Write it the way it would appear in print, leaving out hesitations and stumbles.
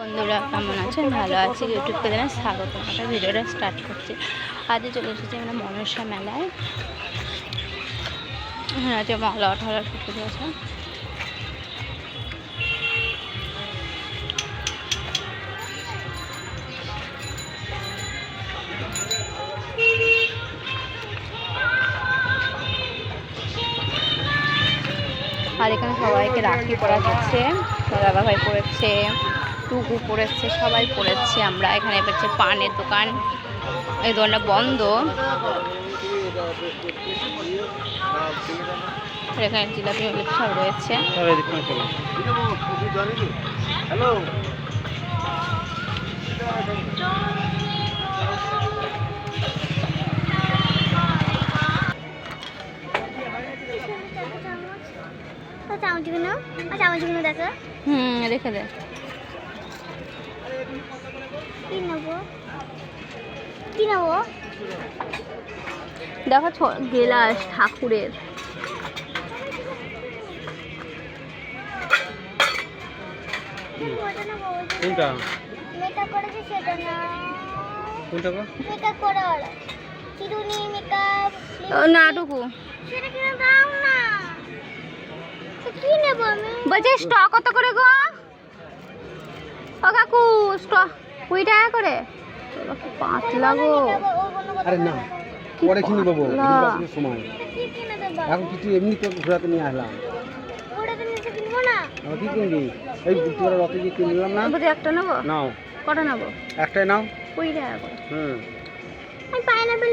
বন্ধুরা কেমন আছেন? ভালো আছি। ইউটিউব চ্যানেলে স্বাগত। একটা ভিডিওটা স্টার্ট করছি। আজকে চলে এসেছি আমরা মনসা মেলায়। হ্যাঁ, আছে মালা ঠালা ঠুকে দিয়েছে। আর এখানে সবাইকে রাখি পরা হচ্ছে। দাদা ভাই পড়েছে, টুকু পড়েছে, সবাই পড়েছে। আমরা এখানে পেয়েছি পানের দোকান, এই দোকানটা বন্ধ। এখানে জিলাপি মিলাপি সব রয়েছে। রেখে দে। দেখো গেলাস ঠাকুরের। কোনটা মেকআপ করেছে সেটা না, কোনটা গো? মেকআপ করে ওরা চিরুনি মেকআপ না টুকু সেটা কিনে দাও না। তো কি নেব আমি? বলছে স্টক কত করে গো? ও কাকু স্টক 20 টাকা করে। চলো কি পাতলা গো। আরে না, পরে কিনে দেবো সময়। কি কিনে দেব? এখন কিছু এমনি তো ঘোরাতে নিয়ে আসলাম। ওটাতে নিচে কিনবো না। আমার কি কিনবি? এই তোরা রথে গিয়ে কিনে নিলাম না। বলছে একটা নেবো? নাও, কটা নেবো? একটাই নাও। 20 টাকা করে। আমি পাইনাপেল